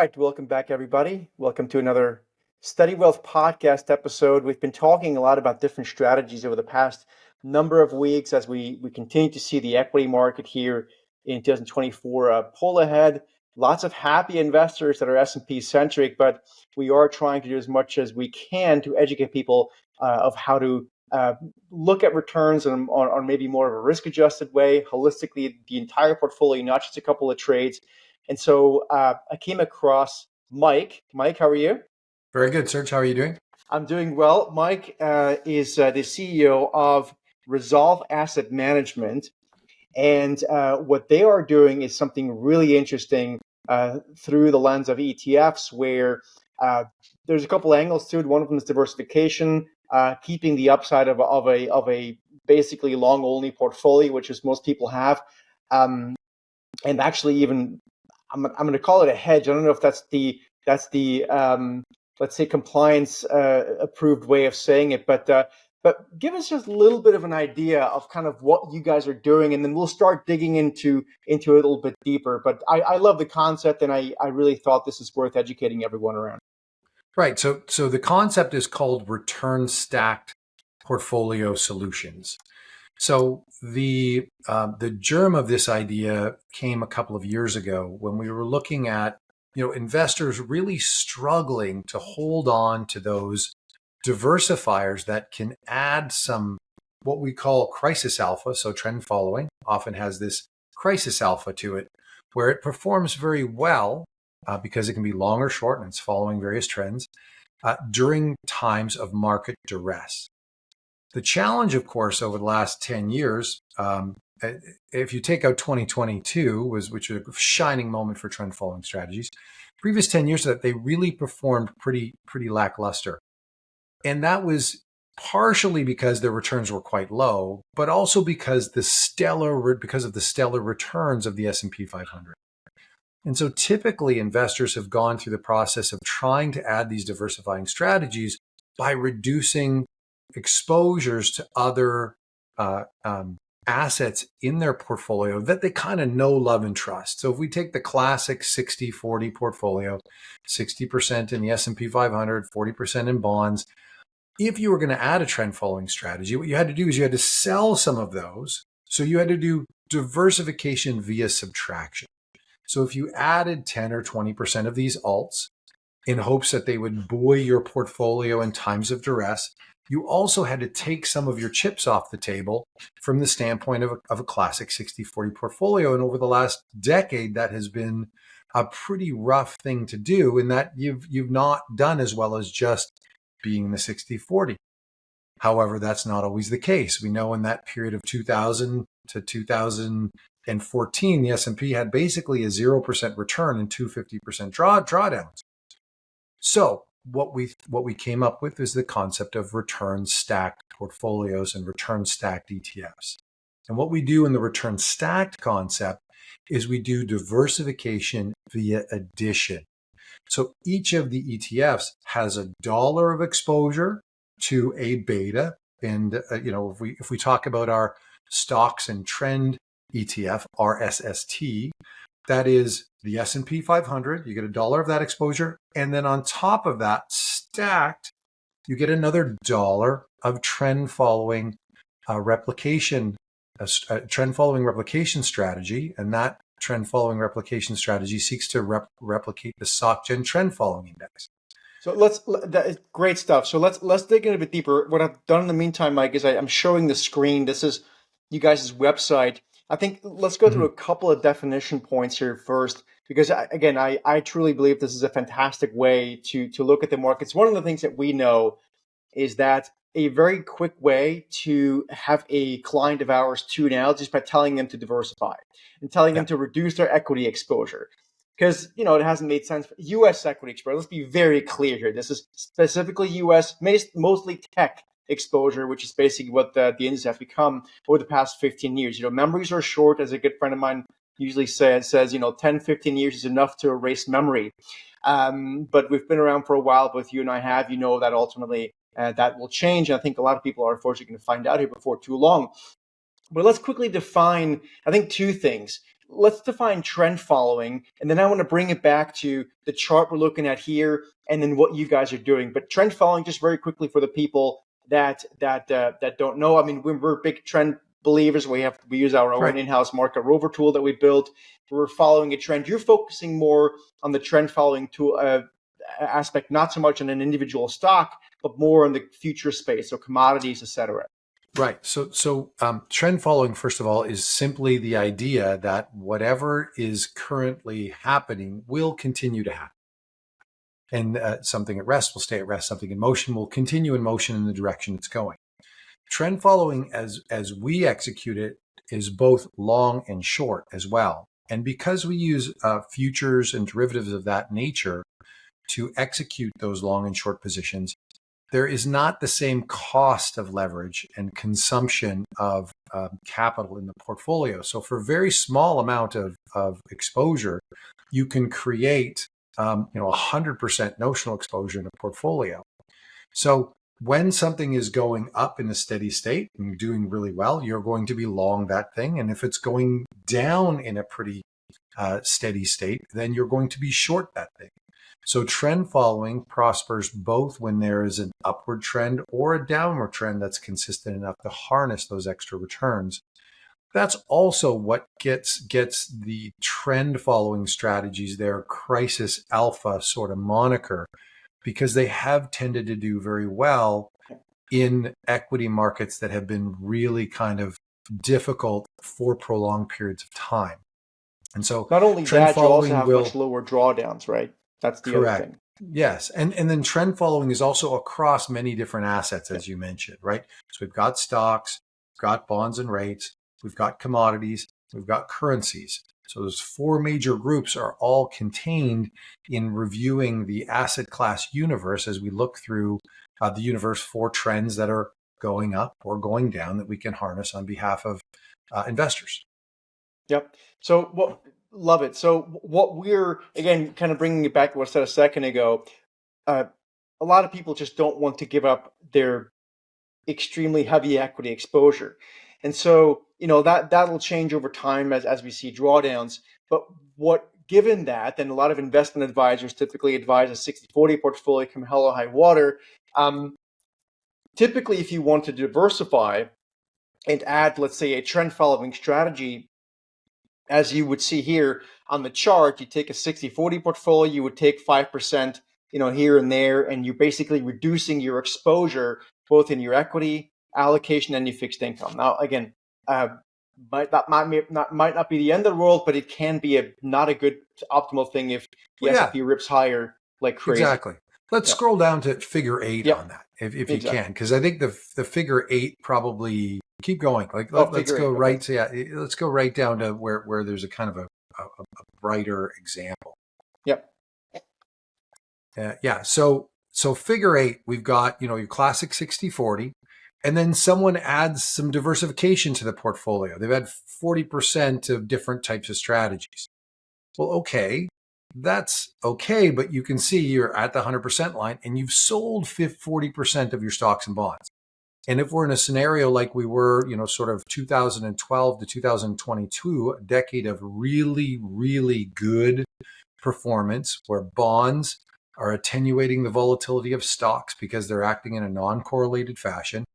right, welcome back, everybody. Welcome to another Study Wealth podcast episode. We've been talking a lot about different strategies over the past number of weeks as we continue to see the equity market here in 2024 pull ahead. Lots of happy investors that are S&P centric, but we are trying to do as much as we can to educate people of how to look at returns on maybe more of a risk-adjusted way, holistically, the entire portfolio, not just a couple of trades. And so I came across Mike. Mike, how are you? Very good, Serge. How are you doing? I'm doing well. Mike is the CEO of Resolve Asset Management. And what they are doing is something really interesting through the lens of ETFs, where there's a couple angles to it. One of them is diversification, keeping the upside of a basically long-only portfolio, which is most people have. And actually even I'm going to call it a hedge. I don't know if that's the let's say compliance approved way of saying it, but give us just a little bit of an idea of kind of what you guys are doing, and then we'll start digging into it a little bit deeper. But I love the concept, and I really thought this is worth educating everyone around. Right. So the concept is called return stacked portfolio solutions. So the germ of this idea came a couple of years ago when we were looking at investors really struggling to hold on to those diversifiers that can add some what we call crisis alpha. So trend following often has this crisis alpha to it, where it performs very well because it can be long or short and it's following various trends during times of market duress. The challenge, of course, over the last 10 years, if you take out 2022, which was a shining moment for trend following strategies, previous 10 years that they really performed pretty lackluster. And that was partially because their returns were quite low, but also because of the stellar returns of the S&P 500. And so typically investors have gone through the process of trying to add these diversifying strategies by reducing exposures to other assets in their portfolio that they kind of know, love, and trust. So if we take the classic 60-40 portfolio, 60% in the S&P 500, 40% in bonds, if you were going to add a trend following strategy, what you had to do is you had to sell some of those. So you had to do diversification via subtraction. So if you added 10 or 20% of these alts in hopes that they would buoy your portfolio in times of duress, you also had to take some of your chips off the table from the standpoint of a classic 60-40 portfolio. And over the last decade, that has been a pretty rough thing to do, in that you've not done as well as just being the 60-40. However, that's not always the case. We know in that period of 2000 to 2014, the S&P had basically a 0% return and 250% drawdowns. So what we came up with is the concept of return stacked portfolios and return stacked ETFs. And what we do in the return stacked concept is we do diversification via addition. So each of the ETFs has $1 of exposure to a beta. And if we talk about our stocks and trend ETF, RSST, that is the S&P 500. You get $1 of that exposure. And then on top of that, stacked, you get another $1 of trend following replication strategy. And that trend following replication strategy seeks to replicate the SocGen trend following index. So that is great stuff. So let's dig in a bit deeper. What I've done in the meantime, Mike, is I'm showing the screen. This is you guys' website. I think let's go through a couple of definition points here first, because I truly believe this is a fantastic way to look at the markets. One of the things that we know is that a very quick way to have a client of ours tune out is by telling them to diversify and telling them to reduce their equity exposure. Because, it hasn't made sense for U.S. equity exposure. Let's be very clear here. This is specifically U.S., mostly tech exposure, which is basically what the indices have become over the past 15 years. Memories are short, as a good friend of mine usually says, 10, 15 years is enough to erase memory. But we've been around for a while, both you and I have, that ultimately that will change. And I think a lot of people are unfortunately going to find out here before too long. But let's quickly define, I think, two things. let's define trend following, and then I want to bring it back to the chart we're looking at here, and then what you guys are doing. But trend following, just very quickly for the people that don't know. I mean, we're big trend believers. We use our own Right. in-house market rover tool that we built. We're following a trend. You're focusing more on the trend following tool aspect, not so much on an individual stock, but more on the future space, so commodities, etc. Right. So trend following, first of all, is simply the idea that whatever is currently happening will continue to happen. And something at rest will stay at rest. Something in motion will continue in motion in the direction it's going. Trend following, as we execute it, is both long and short as well. And because we use futures and derivatives of that nature to execute those long and short positions, there is not the same cost of leverage and consumption of capital in the portfolio. So for a very small amount of exposure, you can create 100% notional exposure in a portfolio. So when something is going up in a steady state and doing really well, you're going to be long that thing. And if it's going down in a pretty steady state, then you're going to be short that thing. So trend following prospers both when there is an upward trend or a downward trend that's consistent enough to harness those extra returns. That's also what gets the trend following strategies their crisis alpha sort of moniker, because they have tended to do very well in equity markets that have been really kind of difficult for prolonged periods of time. And so not only trend that, you also following have will much lower drawdowns, right? That's the other correct. thing. Yes. And then trend following is also across many different assets, as you mentioned, right? So we've got stocks, we've got bonds and rates, we've got commodities, we've got currencies. So those four major groups are all contained in reviewing the asset class universe as we look through the universe for trends that are going up or going down that we can harness on behalf of investors. Yep. So love it. So what we're, again, kind of bringing it back to what I said a second ago, a lot of people just don't want to give up their extremely heavy equity exposure. And so, that'll change over time as we see drawdowns. But given that, and a lot of investment advisors typically advise a 60-40 portfolio come hell or high water. Typically, if you want to diversify and add, let's say, a trend following strategy, as you would see here on the chart, you take a 60-40 portfolio, you would take 5%, here and there, and you're basically reducing your exposure both in your equity allocation and your fixed income. Now, again, might not be the end of the world, but it can be not a good optimal thing if the S&P rips higher like crazy. Exactly. Let's scroll down to figure 8 on that, if you can, because I think the figure 8 probably keep going. Like let's go right to let's go right down to where there's a kind of a brighter example. Yep. So figure 8, we've got your classic 60-40, and then someone adds some diversification to the portfolio. They've had 40% of different types of strategies. Well, okay. That's okay, but you can see you're at the 100% line and you've sold 40% of your stocks and bonds. And if we're in a scenario like we were, sort of 2012 to 2022, a decade of really, really good performance where bonds are attenuating the volatility of stocks because they're acting in a non-correlated fashion,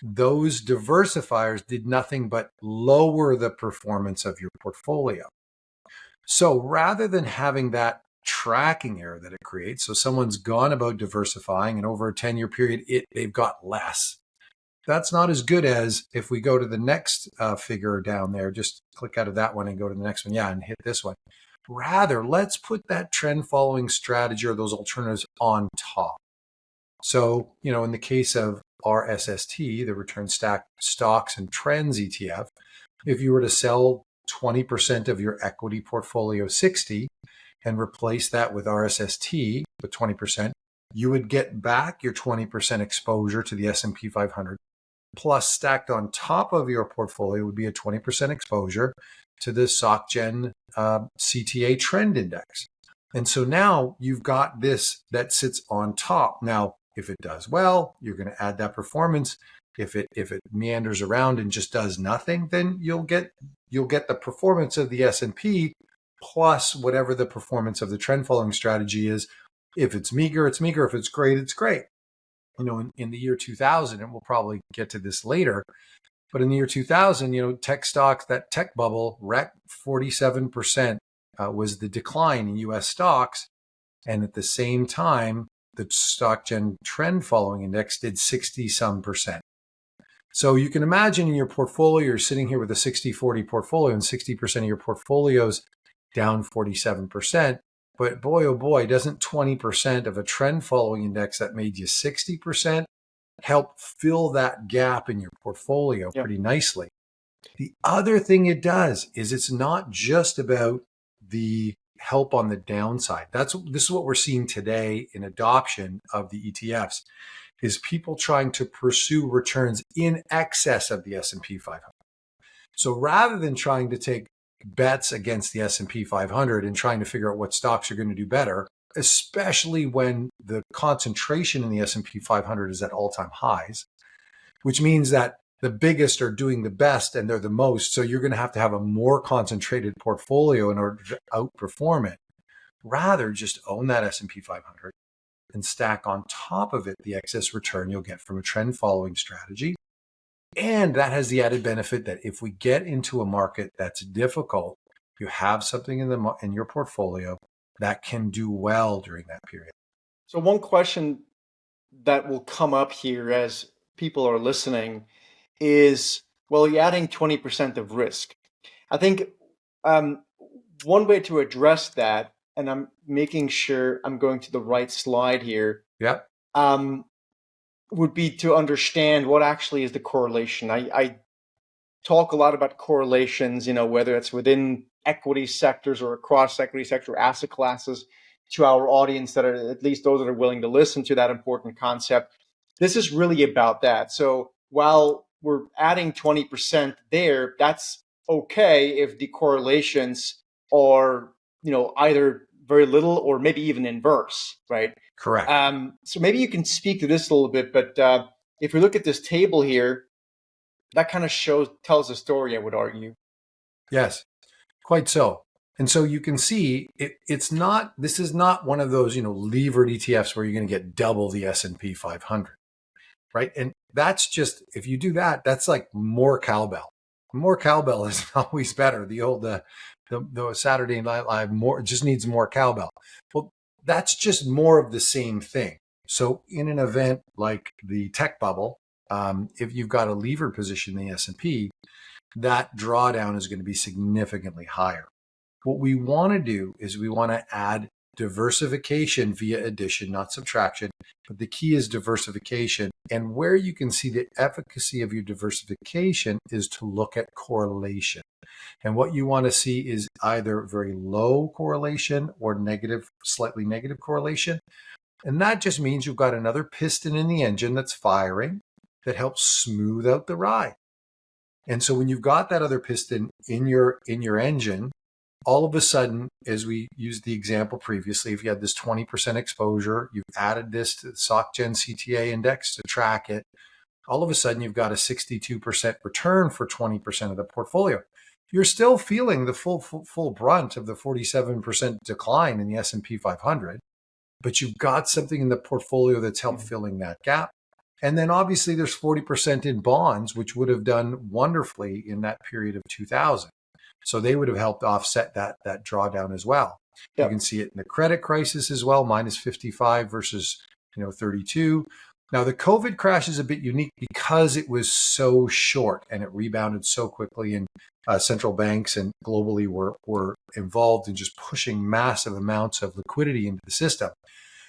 those diversifiers did nothing but lower the performance of your portfolio. So rather than having that tracking error that it creates, so someone's gone about diversifying and over a 10-year period, they've got less. That's not as good as if we go to the next figure down there, just click out of that one and go to the next one. Yeah, and hit this one. Rather, let's put that trend following strategy or those alternatives on top. So, in the case of RSST, the return stacked stocks and trends ETF, if you were to sell 20% of your equity portfolio 60 and replace that with RSST with 20%, you would get back your 20% exposure to the S&P 500. Plus, stacked on top of your portfolio would be a 20% exposure to the SocGen CTA trend index. And so now you've got this that sits on top. Now, If it does well, you're going to add that performance. If it meanders around and just does nothing, then you'll get the performance of the S&P plus whatever the performance of the trend following strategy is. If it's meager, it's meager. If it's great, it's great. In the year 2000, and we'll probably get to this later, but in the year 2000, tech stocks, that tech bubble wrecked 47% was the decline in US stocks. And at the same time, the StockGen trend following index did 60 some percent. So you can imagine in your portfolio, you're sitting here with a 60-40 portfolio and 60% of your portfolio's down 47%. But boy, oh boy, doesn't 20% of a trend following index that made you 60% help fill that gap in your portfolio pretty nicely? The other thing it does is it's not just about the help on the downside. This is what we're seeing today in adoption of the ETFs, is people trying to pursue returns in excess of the S&P 500. So rather than trying to take bets against the S&P 500 and trying to figure out what stocks are going to do better, especially when the concentration in the S&P 500 is at all-time highs, which means that the biggest are doing the best and they're the most. So you're going to have a more concentrated portfolio in order to outperform it. Rather, just own that S&P 500 and stack on top of it the excess return you'll get from a trend following strategy. And that has the added benefit that if we get into a market that's difficult, you have something in your portfolio that can do well during that period. So one question that will come up here as people are listening is, well, you're adding 20% of risk. I think one way to address that, and I'm making sure I'm going to the right slide here, would be to understand what actually is the correlation. I talk a lot about correlations, whether it's within equity sectors or across equity sector asset classes, to our audience that are at least those that are willing to listen to that important concept. This is really about that. So while we're adding 20% there, that's okay if the correlations are, either very little or maybe even inverse, right? Correct. So maybe you can speak to this a little bit, but if we look at this table here, that kind of tells a story, I would argue. Yes, quite so. And so you can see this is not one of those, levered ETFs where you're going to get double the S&P 500, right? And that's just, if you do that, that's like more cowbell. More cowbell is always better. The old, the Saturday Night Live, just needs more cowbell. Well, that's just more of the same thing. So in an event like the tech bubble, if you've got a levered position in the S&P, that drawdown is going to be significantly higher. What we want to do is we want to add diversification via addition, not subtraction. But the key is diversification. And where you can see the efficacy of your diversification is to look at correlation. And what you want to see is either very low correlation or slightly negative correlation. And that just means you've got another piston in the engine that's firing that helps smooth out the ride. And so when you've got that other piston in your engine, all of a sudden, as we used the example previously, if you had this 20% exposure, you've added this to the SocGen CTA index to track it, all of a sudden you've got a 62% return for 20% of the portfolio. You're still feeling the full brunt of the 47% decline in the S&P 500, but you've got something in the portfolio that's helped filling that gap. And then obviously there's 40% in bonds, which would have done wonderfully in that period of 2000. So they would have helped offset that drawdown as well. Yep. You can see it in the credit crisis as well, minus 55 versus 32. Now the COVID crash is a bit unique because it was so short and it rebounded so quickly, and central banks and globally were involved in just pushing massive amounts of liquidity into the system.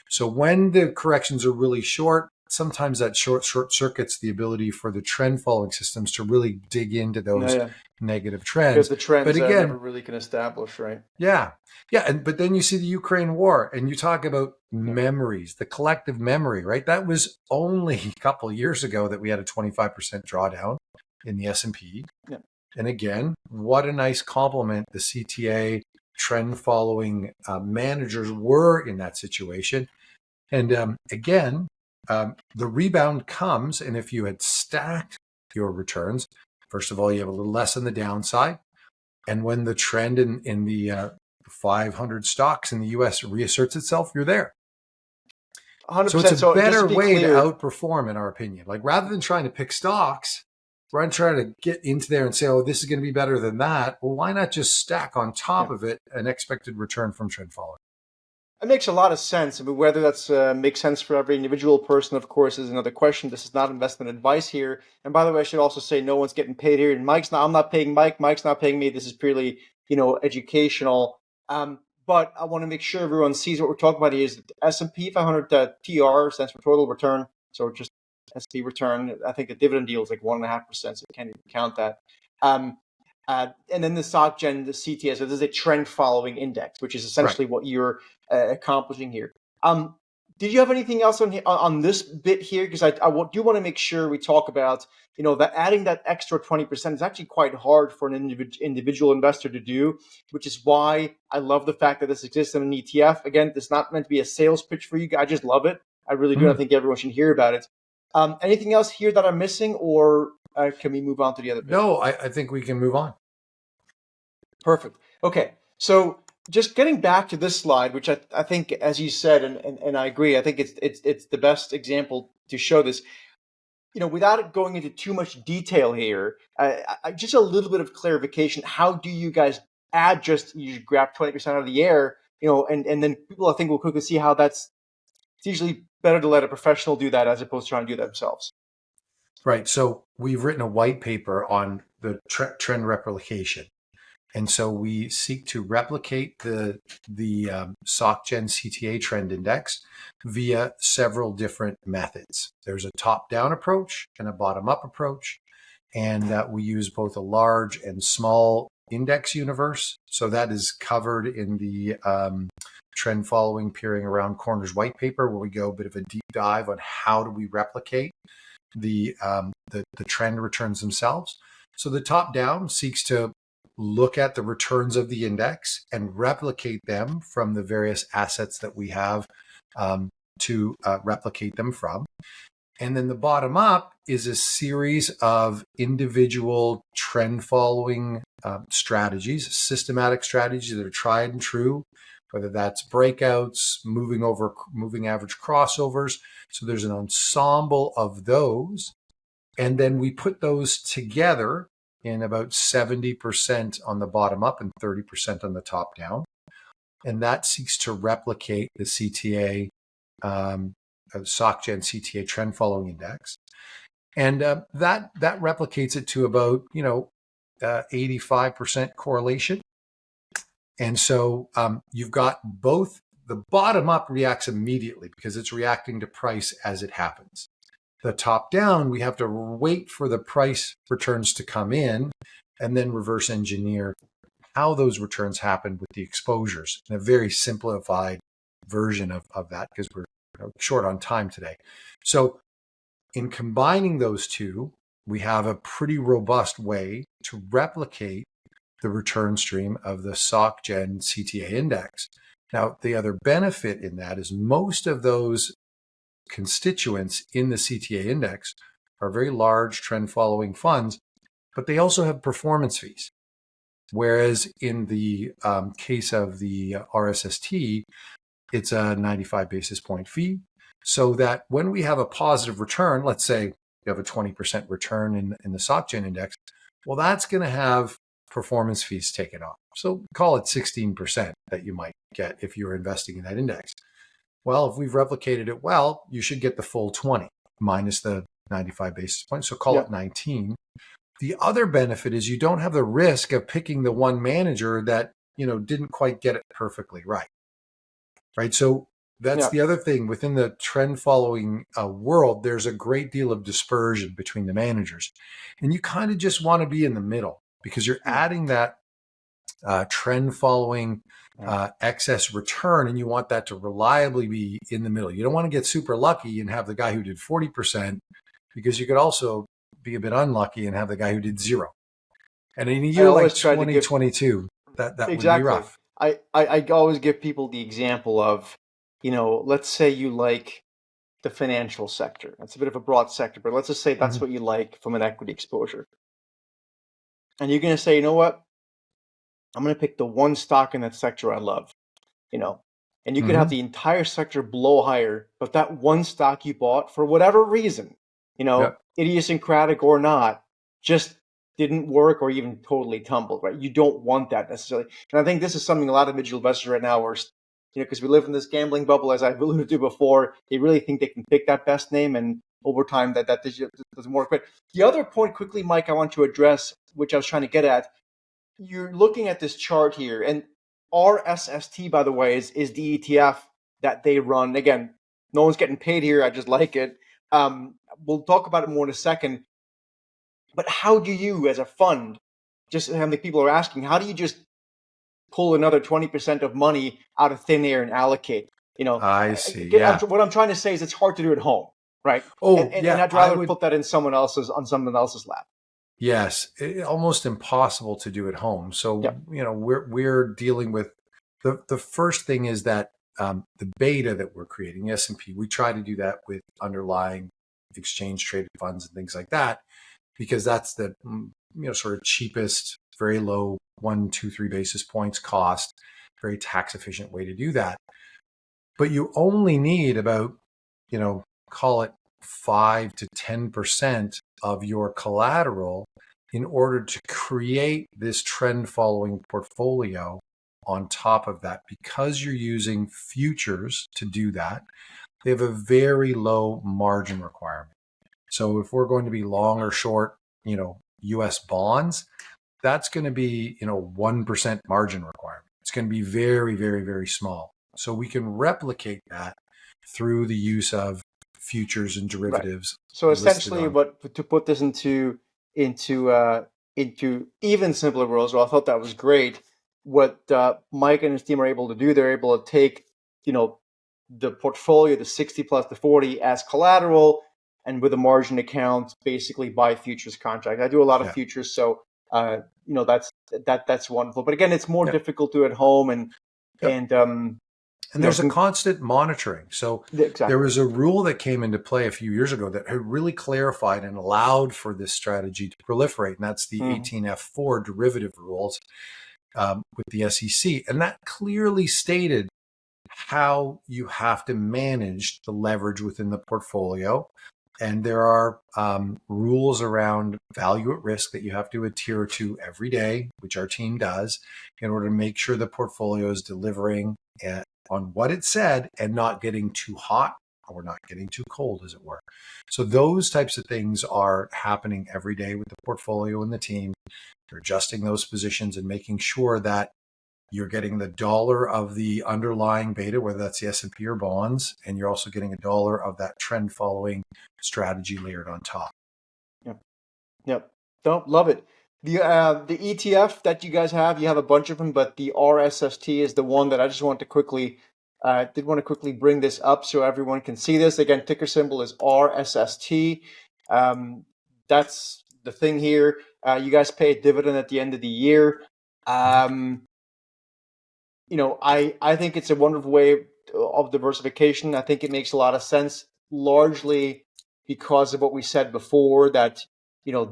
So when the corrections are really short, sometimes that short circuits the ability for the trend following systems to really dig into those negative trends. Because the trends never really can establish, right? Yeah. But then you see the Ukraine war and you talk about memories, the collective memory, right? That was only a couple of years ago that we had a 25% drawdown in the S&P. Yeah. And again, what a nice compliment the CTA trend following managers were in that situation. And again, the rebound comes, and if you had stacked your returns, first of all, you have a little less on the downside. And when the trend in the 500 stocks in the US reasserts itself, you're there. So it's 100%. a So just to better be way to clear, outperform, in our opinion. Like rather than trying to pick stocks, rather than trying to get into there and say, oh, this is going to be better than that. Well, why not just stack on top yeah. of it an expected return from trend following? It makes a lot of sense. I mean, whether that's makes sense for every individual person, of course, is another question. This is not investment advice here. And by the way, I should also say no one's getting paid here. And Mike's not. I'm not paying Mike. Mike's not paying me. This is purely, educational. But I want to make sure everyone sees what we're talking about here. Is the S&P 500 TR stands for total return. So just S&P return. I think the dividend yield is like 1.5%. So you can't even count that. Um, and then the SocGen, the CTS, so this is a trend following index, which is Right. essentially what you're accomplishing here. Did you have anything else on this bit here? Because I do want to make sure we talk about, that adding that extra 20% is actually quite hard for an individual investor to do, which is why I love the fact that this exists in an ETF. Again, it's not meant to be a sales pitch for you. I just love it. I really do. And I think everyone should hear about it. Anything else here that I'm missing, or can we move on to the other bit? No, I think we can move on. Perfect. Okay. So just getting back to this slide, which I think, as you said, and I agree, I think it's the best example to show this. Without going into too much detail here, just a little bit of clarification. How do you guys add you grab 20% out of the air, and then people I think will quickly see how it's usually better to let a professional do that as opposed to trying to do that themselves. Right. So we've written a white paper on the trend replication. And so we seek to replicate the SocGen CTA trend index via several different methods. There's a top-down approach and a bottom-up approach, and we use both a large and small index universe. So that is covered in the trend following peering around corners white paper, where we go a bit of a deep dive on how do we replicate the trend returns themselves. So the top-down seeks to look at the returns of the index and replicate them from the various assets that we have to replicate them from. And then the bottom up is a series of individual trend following strategies, systematic strategies that are tried and true, whether that's breakouts, moving average crossovers. So there's an ensemble of those. And then we put those together in about 70% on the bottom up and 30% on the top down. And that seeks to replicate the CTA, SocGen CTA trend following index. And that replicates it to about, 85% correlation. And so you've got both. The bottom up reacts immediately because it's reacting to price as it happens. The top down, we have to wait for the price returns to come in and then reverse engineer how those returns happen with the exposures in a very simplified version of that, because we're short on time today. So in combining those two, we have a pretty robust way to replicate the return stream of the SocGen CTA index. Now, the other benefit in that is most of those constituents in the CTA index are very large trend following funds, but they also have performance fees. Whereas in the case of the RSST, it's a 95 basis point fee. So that when we have a positive return, let's say you have a 20% return in the SocGen index, well, that's going to have performance fees taken off. So call it 16% that you might get if you're investing in that index. Well, if we've replicated it well, you should get the full 20 minus the 95 basis points. So call it 19. The other benefit is you don't have the risk of picking the one manager that, didn't quite get it perfectly right. Right. So that's the other thing within the trend following world. There's a great deal of dispersion between the managers, and you kind of just want to be in the middle because you're adding that trend following excess return, and you want that to reliably be in the middle. You don't want to get super lucky and have the guy who did 40%, because you could also be a bit unlucky and have the guy who did 0. And in a year like 2022, that would be rough. I always give people the example of, let's say you like the financial sector. That's a bit of a broad sector, but let's just say that's what you like from an equity exposure. And you're going to say, you know what? I'm going to pick the one stock in that sector I love, you know, and you could have Mm-hmm. the entire sector blow higher, but that one stock you bought for whatever reason, Yeah. idiosyncratic or not, just didn't work or even totally tumbled, right? You don't want that necessarily. And I think this is something a lot of individual investors right now are, because we live in this gambling bubble, as I've alluded to before, they really think they can pick that best name, and over time that doesn't work. But the other point quickly, Mike, I want to address, which I was trying to get at, you're looking at this chart here, and RSST, by the way, is the ETF that they run. Again, no one's getting paid here. I just like it. We'll talk about it more in a second. But how do you, as a fund, just how many people are asking, how do you just pull another 20% of money out of thin air and allocate? I see. Yeah. What I'm trying to say is it's hard to do at home, right? Oh, And yeah. I'd rather put that in someone else's on someone else's lap. Yes, almost impossible to do at home. So, Yeah. we're dealing with the first thing is that the beta that we're creating, the S&P, we try to do that with underlying exchange traded funds and things like that, because that's the sort of cheapest, very low 1, 2, 3 basis points cost, very tax efficient way to do that. But you only need about, call it 5 to 10% of your collateral in order to create this trend following portfolio on top of that. Because you're using futures to do that, they have a very low margin requirement. So if we're going to be long or short, US bonds, that's going to be, 1% margin requirement. It's going to be very, very, very small. So we can replicate that through the use of futures and derivatives. Right. So essentially, to put this into even simpler worlds, well, I thought that was great. What Mike and his team are able to do, they're able to take, the portfolio, the 60 plus the 40 as collateral, and with a margin account, basically buy futures contracts. I do a lot of futures, so that's wonderful. But again, it's more difficult to do at home, and there's a constant monitoring. So exactly. There was a rule that came into play a few years ago that had really clarified and allowed for this strategy to proliferate, and that's the 18F4 derivative rules with the SEC. And that clearly stated how you have to manage the leverage within the portfolio. And there are rules around value at risk that you have to adhere to every day, which our team does, in order to make sure the portfolio is delivering on what it said and not getting too hot or not getting too cold, as it were. So those types of things are happening every day with the portfolio and the team. They're adjusting those positions and making sure that you're getting the dollar of the underlying beta, whether that's the S&P or bonds, and you're also getting a dollar of that trend following strategy layered on top. Yep. Don't love it. The ETF that you guys have, you have a bunch of them, but the RSST is the one that I just want to quickly bring this up so everyone can see this. Again, ticker symbol is RSST. That's the thing here. You guys pay a dividend at the end of the year. I think it's a wonderful way of diversification. I think it makes a lot of sense, largely because of what we said before, that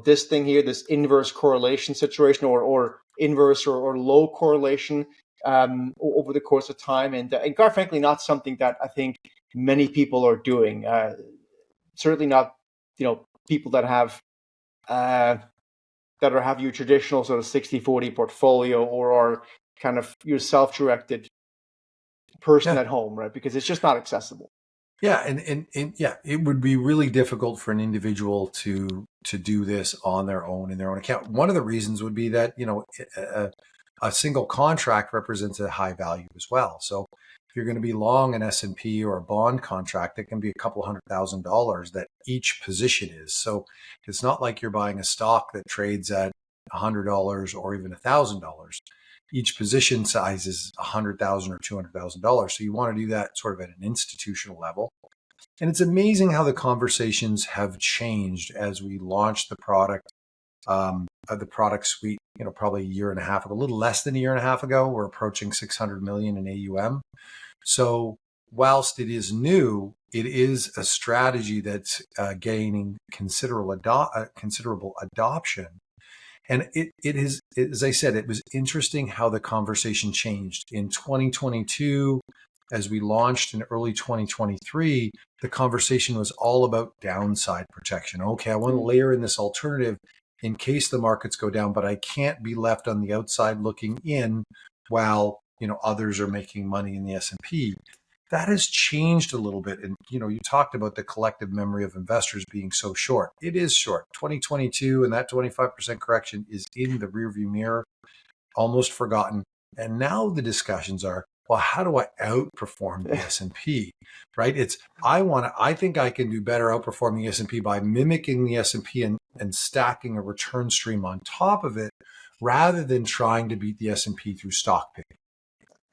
this thing here, this inverse correlation situation, or inverse or low correlation over the course of time, and quite frankly, not something that I think many people are doing. Certainly not, people that have your traditional sort of 60-40 portfolio, or are kind of your self-directed person at home, right? Because it's just not accessible. Yeah, and yeah, it would be really difficult for an individual to do this on their own in their own account. One of the reasons would be that a single contract represents a high value as well. So if you're going to be long an S&P or a bond contract, it can be a couple $100,000 that each position is. So it's not like you're buying a stock that trades at $100 or even $1,000. Each position size is $100,000 or $200,000. So you want to do that sort of at an institutional level. And it's amazing how the conversations have changed as we launched the product suite, probably a year and a half ago, a little less than a year and a half ago. We're approaching 600 million in AUM. So whilst it is new, it is a strategy that's gaining considerable adoption. And it is, as I said, it was interesting how the conversation changed. In 2022, as we launched in early 2023, the conversation was all about downside protection. Okay, I want to layer in this alternative in case the markets go down, but I can't be left on the outside looking in while, others are making money in the S&P. That has changed a little bit. And, you talked about the collective memory of investors being so short. It is short. 2022 and that 25% correction is in the rearview mirror, almost forgotten. And now the discussions are, well, how do I outperform the S&P, right? I think I can do better outperforming the S&P by mimicking the S&P and stacking a return stream on top of it rather than trying to beat the S&P through stock picking.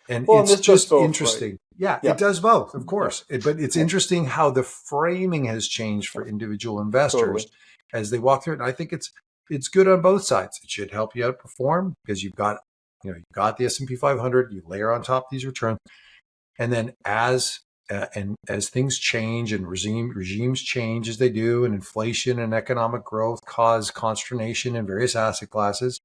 And Well, and it's this does just both, interesting. right? Yeah, Yeah, it does both, of course. But it's interesting how the framing has changed for individual investors totally. as they walk through it. And I think it's good on both sides. It should help you outperform because you've got the S&P 500. You layer on top these returns, and then as things change and regimes change as they do, and inflation and economic growth cause consternation in various asset classes,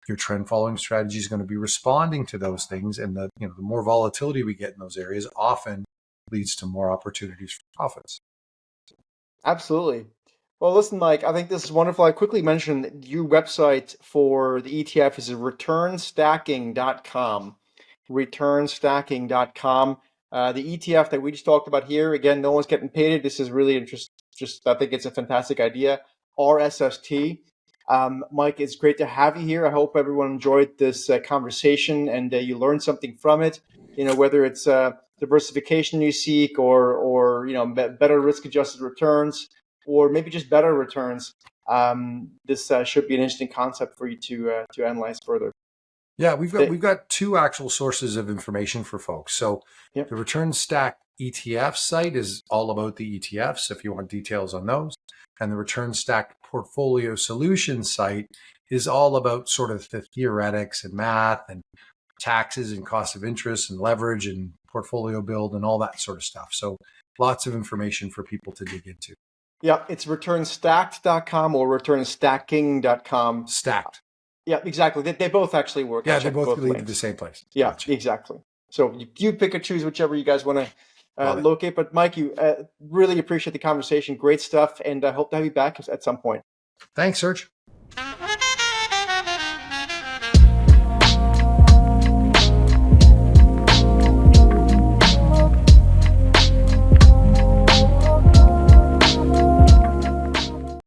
your trend following strategy is going to be responding to those things. And the more volatility we get in those areas often leads to more opportunities for profits. Absolutely. Well, listen, Mike, I think this is wonderful. I quickly mentioned your website for the ETF is returnstacking.com. Returnstacking.com. The ETF that we just talked about here, again, no one's getting paid. This is really interesting. I think it's a fantastic idea. RSST. Mike, it's great to have you here. I hope everyone enjoyed this conversation and you learned something from it. Whether it's diversification you seek or better risk-adjusted returns, or maybe just better returns. This should be an interesting concept for you to analyze further. Yeah, we've got two actual sources of information for folks. So Yep. the Return Stack ETF site is all about the ETFs if you want details on those. And the Return Stack Portfolio Solutions site is all about sort of the theoretics and math and taxes and cost of interest and leverage and portfolio build and all that sort of stuff. So lots of information for people to dig into. Yeah, it's returnstacked.com or returnstacking.com. Stacked. Yeah, exactly. They both actually work. Yeah, I they checked both lead to links. the same place. Yeah, Gotcha. exactly. So you pick or choose whichever you guys want to Love it. locate. But Mike, you really appreciate the conversation. Great stuff. And I hope to have you back at some point. Thanks, Serge.